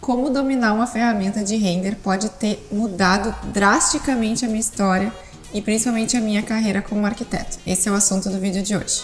como dominar uma ferramenta de render pode ter mudado drasticamente a minha história e principalmente a minha carreira como arquiteto. Esse é o assunto do vídeo de hoje.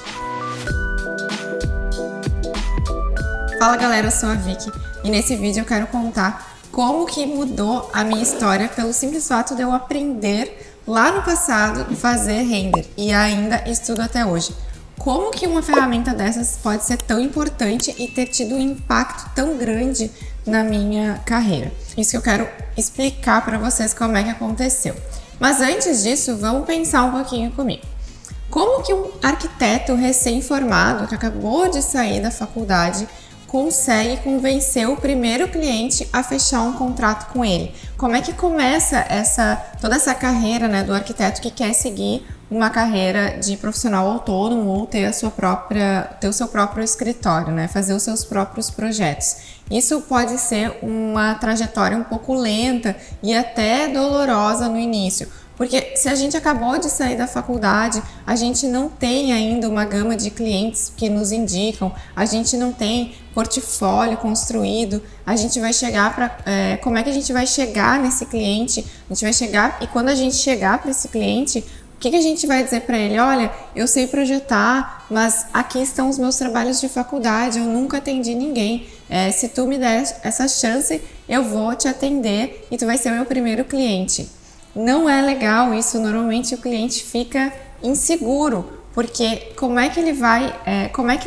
Fala galera, eu sou a Vicky e nesse vídeo eu quero contar como que mudou a minha história pelo simples fato de eu aprender lá no passado fazer render e ainda estudo até hoje. Como que uma ferramenta dessas pode ser tão importante e ter tido um impacto tão grande na minha carreira? Isso que eu quero explicar para vocês como é que aconteceu. Mas antes disso, vamos pensar um pouquinho comigo. Como que um arquiteto recém-formado, que acabou de sair da faculdade, consegue convencer o primeiro cliente a fechar um contrato com ele? Como é que começa toda essa carreira, né, do arquiteto que quer seguir uma carreira de profissional autônomo ou ter o seu próprio escritório, né, fazer os seus próprios projetos? Isso pode ser uma trajetória um pouco lenta e até dolorosa no início. Porque se a gente acabou de sair da faculdade, a gente não tem ainda uma gama de clientes que nos indicam, a gente não tem portfólio construído, a gente vai chegar para... como é que a gente vai chegar nesse cliente? A gente vai chegar e quando a gente chegar para esse cliente, o que a gente vai dizer para ele? Olha, eu sei projetar, mas aqui estão os meus trabalhos de faculdade, eu nunca atendi ninguém. Se tu me der essa chance, eu vou te atender e tu vai ser o meu primeiro cliente. Não é legal isso, normalmente o cliente fica inseguro, porque como é que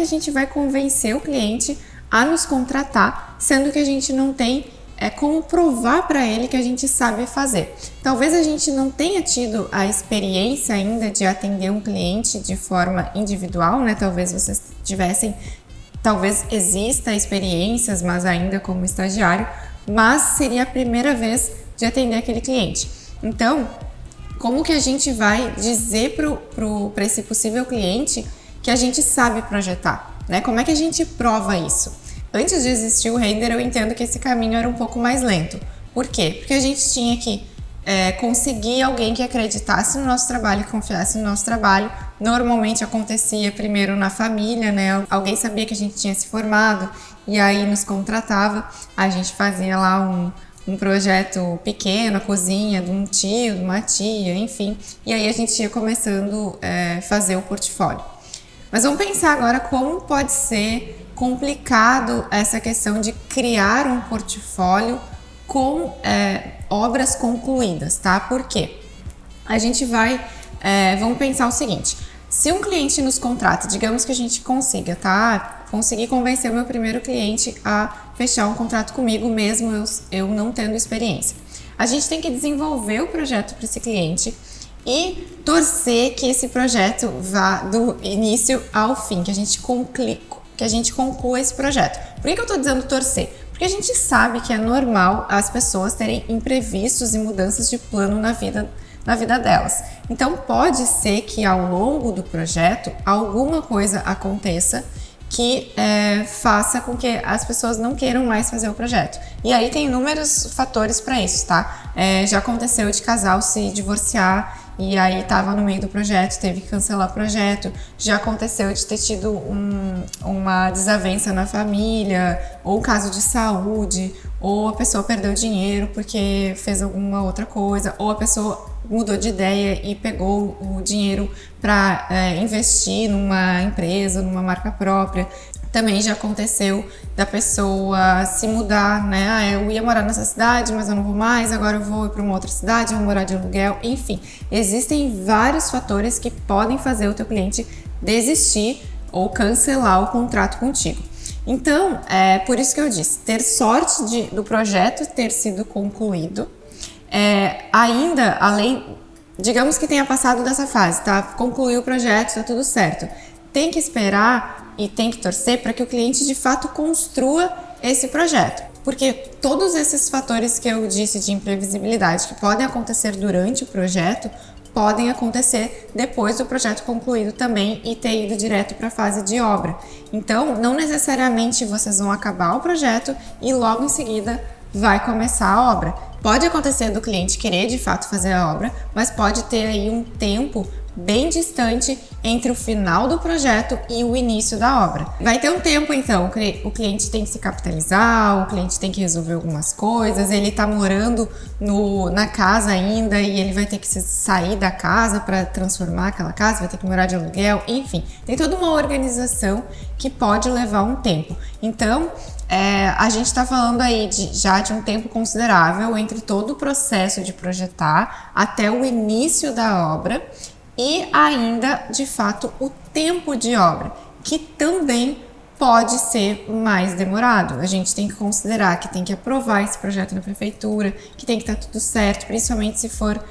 a gente vai convencer o cliente a nos contratar, sendo que a gente não tem como provar para ele que a gente sabe fazer. Talvez a gente não tenha tido a experiência ainda de atender um cliente de forma individual, né? Talvez vocês tivessem, talvez exista experiências, mas ainda como estagiário, mas seria a primeira vez de atender aquele cliente. Então, como que a gente vai dizer para esse possível cliente que a gente sabe projetar, né? Como é que a gente prova isso? Antes de existir o render, eu entendo que esse caminho era um pouco mais lento. Por quê? Porque a gente tinha que conseguir alguém que acreditasse no nosso trabalho e confiasse no nosso trabalho. Normalmente acontecia primeiro na família, né? Alguém sabia que a gente tinha se formado e aí nos contratava. A gente fazia lá um projeto pequeno, a cozinha de um tio, de uma tia, enfim. E aí a gente ia começando a fazer o portfólio. Mas vamos pensar agora como pode ser complicado essa questão de criar um portfólio com obras concluídas, tá? Por quê? A gente vamos pensar o seguinte: se um cliente nos contrata, digamos que a gente consiga, tá? Consegui convencer o meu primeiro cliente a fechar um contrato comigo, mesmo eu não tendo experiência. A gente tem que desenvolver o projeto para esse cliente e torcer que esse projeto vá do início ao fim, que a gente conclua esse projeto. Por que eu estou dizendo torcer? Porque a gente sabe que é normal as pessoas terem imprevistos e mudanças de plano na vida delas. Então pode ser que ao longo do projeto alguma coisa aconteça que faça com que as pessoas não queiram mais fazer o projeto. E aí tem inúmeros fatores para isso, tá? Já aconteceu de casal se divorciar e aí estava no meio do projeto, teve que cancelar o projeto. Já aconteceu de ter tido uma desavença na família, ou caso de saúde, ou a pessoa perdeu dinheiro porque fez alguma outra coisa, ou a pessoa mudou de ideia e pegou o dinheiro para investir numa empresa, numa marca própria. Também já aconteceu da pessoa se mudar, né? Eu ia morar nessa cidade, mas eu não vou mais, agora eu vou para uma outra cidade, eu vou morar de aluguel, enfim. Existem vários fatores que podem fazer o teu cliente desistir ou cancelar o contrato contigo. Então, por isso que eu disse, ter sorte do projeto ter sido concluído, ainda além, digamos que tenha passado dessa fase, tá? Concluiu o projeto, tá tudo certo. Tem que esperar e tem que torcer para que o cliente de fato construa esse projeto. Porque todos esses fatores que eu disse de imprevisibilidade que podem acontecer durante o projeto, podem acontecer depois do projeto concluído também e ter ido direto para a fase de obra. Então, não necessariamente vocês vão acabar o projeto e logo em seguida vai começar a obra. Pode acontecer do cliente querer de fato fazer a obra, mas pode ter aí um tempo bem distante entre o final do projeto e o início da obra. Vai ter um tempo então, o cliente tem que se capitalizar, o cliente tem que resolver algumas coisas, ele está morando na casa ainda e ele vai ter que sair da casa para transformar aquela casa, vai ter que morar de aluguel, enfim, tem toda uma organização que pode levar um tempo. Então, a gente está falando aí já de um tempo considerável entre todo o processo de projetar até o início da obra e ainda, de fato, o tempo de obra, que também pode ser mais demorado. A gente tem que considerar que tem que aprovar esse projeto na prefeitura, que tem que estar tudo certo, principalmente se for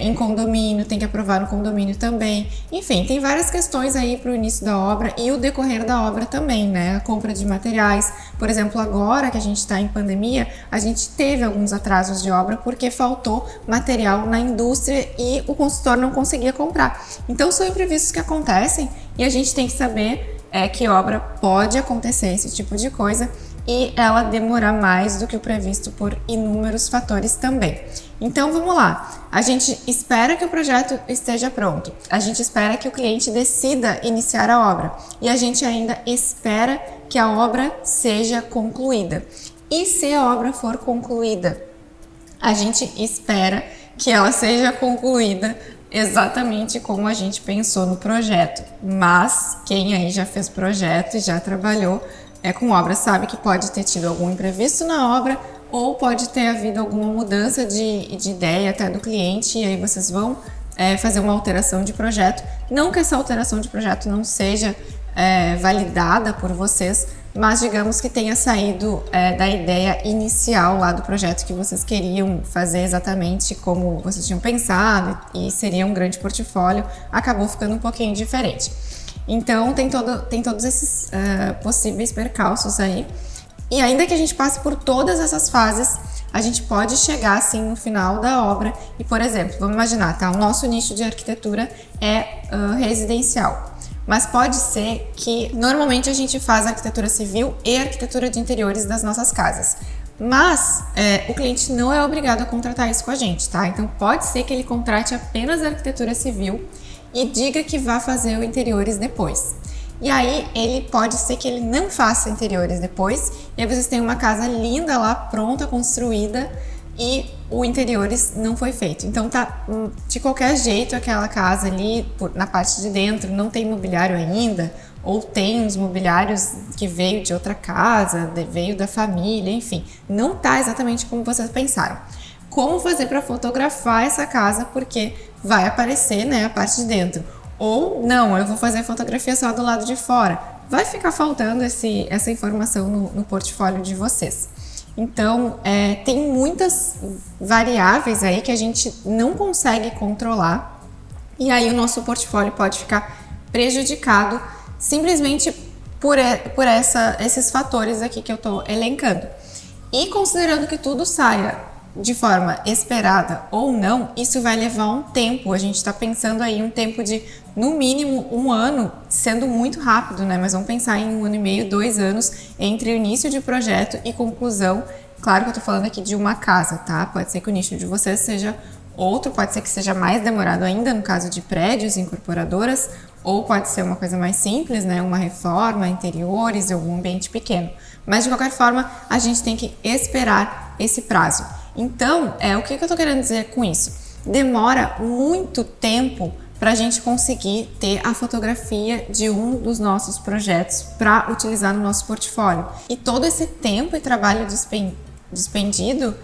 em condomínio, tem que aprovar no condomínio também. Enfim, tem várias questões aí para o início da obra e o decorrer da obra também, né? A compra de materiais. Por exemplo, agora que a gente está em pandemia, a gente teve alguns atrasos de obra porque faltou material na indústria e o consultor não conseguia comprar. Então, são imprevistos que acontecem e a gente tem que saber que obra pode acontecer esse tipo de coisa e ela demorar mais do que o previsto por inúmeros fatores também. Então vamos lá, a gente espera que o projeto esteja pronto, a gente espera que o cliente decida iniciar a obra e a gente ainda espera que a obra seja concluída. E se a obra for concluída, a gente espera que ela seja concluída exatamente como a gente pensou no projeto. Mas quem aí já fez projeto e já trabalhou com obra sabe que pode ter tido algum imprevisto na obra ou pode ter havido alguma mudança de ideia até do cliente e aí vocês vão fazer uma alteração de projeto. Não que essa alteração de projeto não seja validada por vocês, mas digamos que tenha saído da ideia inicial lá do projeto que vocês queriam fazer exatamente como vocês tinham pensado e seria um grande portfólio, acabou ficando um pouquinho diferente. Então tem todos esses possíveis percalços aí. E ainda que a gente passe por todas essas fases, a gente pode chegar assim no final da obra e, por exemplo, vamos imaginar, tá? O nosso nicho de arquitetura é residencial. Mas pode ser que normalmente a gente faz arquitetura civil e arquitetura de interiores das nossas casas. Mas o cliente não é obrigado a contratar isso com a gente, tá? Então pode ser que ele contrate apenas a arquitetura civil e diga que vai fazer o interiores depois. E aí pode ser que ele não faça interiores depois, e aí vocês têm uma casa linda lá, pronta, construída, e o interiores não foi feito. Então tá de qualquer jeito aquela casa ali, na parte de dentro, não tem mobiliário ainda, ou tem uns mobiliários que veio de outra casa, veio da família, enfim, não tá exatamente como vocês pensaram. Como fazer para fotografar essa casa, porque vai aparecer, né, a parte de dentro. Ou não, eu vou fazer fotografia só do lado de fora. Vai ficar faltando essa informação no portfólio de vocês. Então, tem muitas variáveis aí que a gente não consegue controlar e aí o nosso portfólio pode ficar prejudicado simplesmente por esses fatores aqui que eu estou elencando. E considerando que tudo saia de forma esperada ou não, isso vai levar um tempo. A gente está pensando aí um tempo de, no mínimo, 1 ano, sendo muito rápido, né? Mas vamos pensar em 1 ano e meio, 2 anos entre o início de projeto e conclusão. Claro que eu tô falando aqui de uma casa, tá? Pode ser que o nicho de vocês seja outro, pode ser que seja mais demorado ainda, no caso de prédios, incorporadoras, ou pode ser uma coisa mais simples, né? Uma reforma, interiores, algum ambiente pequeno. Mas, de qualquer forma, a gente tem que esperar esse prazo. Então, o que eu tô querendo dizer com isso? Demora muito tempo para a gente conseguir ter a fotografia de um dos nossos projetos para utilizar no nosso portfólio. E todo esse tempo e trabalho despendido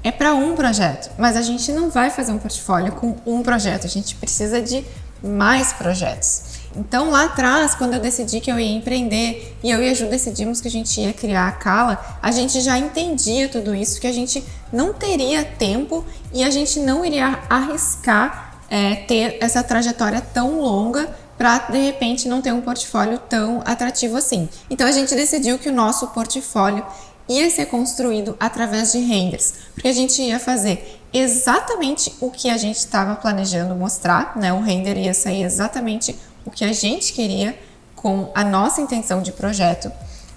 é para um projeto, mas a gente não vai fazer um portfólio com um projeto, a gente precisa de mais projetos. Então lá atrás, quando eu decidi que eu ia empreender e eu e a Ju decidimos que a gente ia criar a Cala, a gente já entendia tudo isso, que a gente não teria tempo e a gente não iria arriscar ter essa trajetória tão longa para de repente não ter um portfólio tão atrativo assim. Então a gente decidiu que o nosso portfólio ia ser construído através de renders, porque a gente ia fazer exatamente o que a gente estava planejando mostrar, né? O render ia sair exatamente o que a gente queria com a nossa intenção de projeto.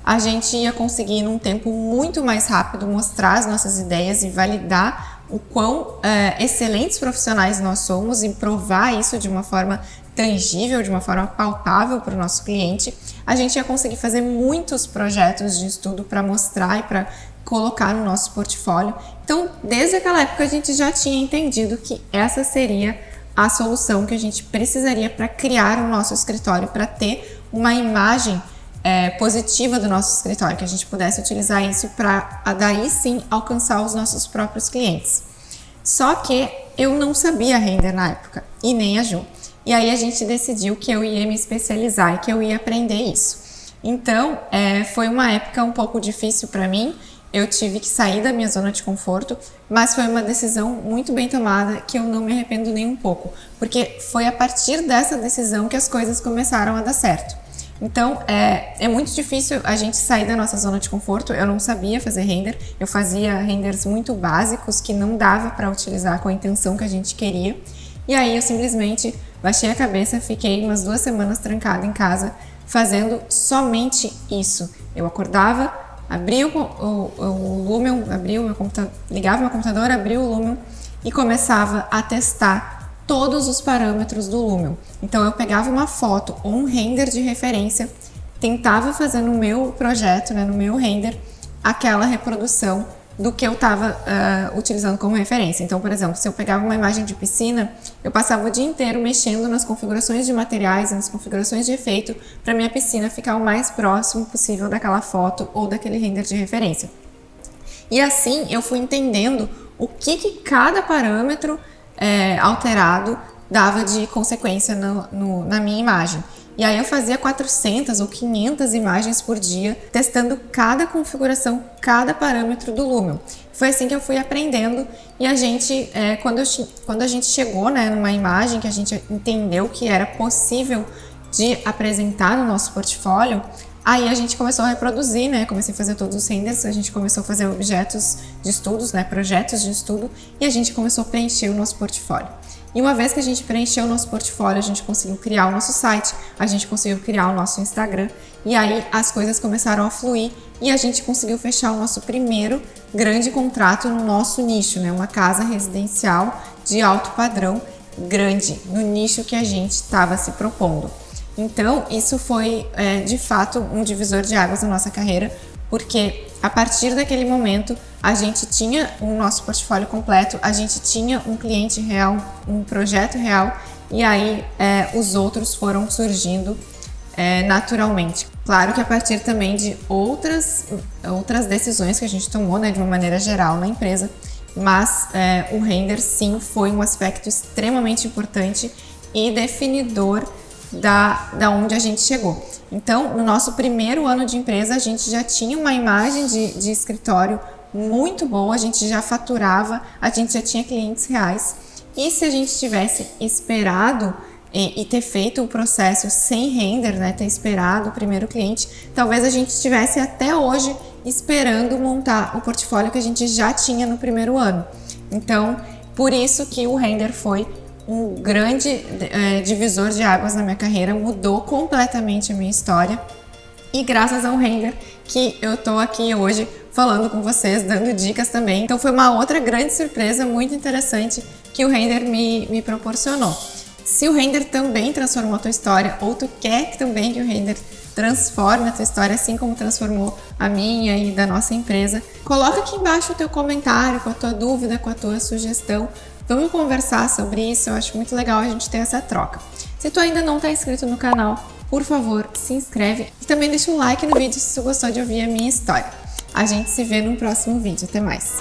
a gente ia conseguir, num tempo muito mais rápido, mostrar as nossas ideias e validar o quão excelentes profissionais nós somos e provar isso de uma forma tangível, de uma forma palpável para o nosso cliente. A gente ia conseguir fazer muitos projetos de estudo para mostrar e para colocar no nosso portfólio. Então, desde aquela época, a gente já tinha entendido que essa seria a solução que a gente precisaria para criar o nosso escritório, para ter uma imagem positiva do nosso escritório, que a gente pudesse utilizar isso para daí sim alcançar os nossos próprios clientes. Só que eu não sabia render na época, e nem a Ju. E aí a gente decidiu que eu ia me especializar e que eu ia aprender isso. Então, foi uma época um pouco difícil para mim. Eu tive que sair da minha zona de conforto, mas foi uma decisão muito bem tomada que eu não me arrependo nem um pouco, porque foi a partir dessa decisão que as coisas começaram a dar certo. Então, é muito difícil a gente sair da nossa zona de conforto. Eu não sabia fazer render, eu fazia renders muito básicos que não dava para utilizar com a intenção que a gente queria. E aí eu simplesmente baixei a cabeça, fiquei umas 2 semanas trancada em casa fazendo somente isso. Eu acordava, abria o Lumion, ligava meu computador, abria o Lumion e começava a testar todos os parâmetros do Lumion. Então eu pegava uma foto ou um render de referência, tentava fazer no meu projeto, no meu render, aquela reprodução do que eu estava utilizando como referência. Então, por exemplo, se eu pegava uma imagem de piscina, eu passava o dia inteiro mexendo nas configurações de materiais, nas configurações de efeito, para minha piscina ficar o mais próximo possível daquela foto ou daquele render de referência. E assim eu fui entendendo o que cada parâmetro alterado dava de consequência na minha imagem. E aí eu fazia 400 ou 500 imagens por dia, testando cada configuração, cada parâmetro do Lumion. Foi assim que eu fui aprendendo e a gente, quando a gente chegou numa imagem que a gente entendeu que era possível de apresentar no nosso portfólio, aí a gente começou a reproduzir, comecei a fazer todos os renders, a gente começou a fazer objetos de estudos, projetos de estudo, e a gente começou a preencher o nosso portfólio. E uma vez que a gente preencheu o nosso portfólio, a gente conseguiu criar o nosso site, a gente conseguiu criar o nosso Instagram, e aí as coisas começaram a fluir e a gente conseguiu fechar o nosso primeiro grande contrato no nosso nicho, uma casa residencial de alto padrão, grande, no nicho que a gente estava se propondo. Então, isso foi, de fato, um divisor de águas na nossa carreira, porque a partir daquele momento a gente tinha o nosso portfólio completo, a gente tinha um cliente real, um projeto real, e aí os outros foram surgindo naturalmente. Claro que a partir também de outras decisões que a gente tomou, de uma maneira geral na empresa, mas o render sim foi um aspecto extremamente importante e definidor da onde a gente chegou. Então, no nosso primeiro ano de empresa, a gente já tinha uma imagem de escritório muito boa, a gente já faturava, a gente já tinha clientes reais. E se a gente tivesse esperado e ter feito o processo sem render, ter esperado o primeiro cliente, talvez a gente estivesse até hoje esperando montar o portfólio que a gente já tinha no primeiro ano. Então, por isso que o render foi um grande divisor de águas na minha carreira, mudou completamente a minha história. E graças ao render que eu tô aqui hoje falando com vocês, dando dicas também. Então foi uma outra grande surpresa muito interessante que o render me proporcionou. Se o render também transformou a tua história, ou tu quer também que o render transforme a tua história, assim como transformou a minha e da nossa empresa, coloca aqui embaixo o teu comentário com a tua dúvida, com a tua sugestão. Vamos conversar sobre isso, eu acho muito legal a gente ter essa troca. Se tu ainda não está inscrito no canal, por favor, se inscreve e também deixa um like no vídeo se tu gostou de ouvir a minha história. A gente se vê no próximo vídeo. Até mais!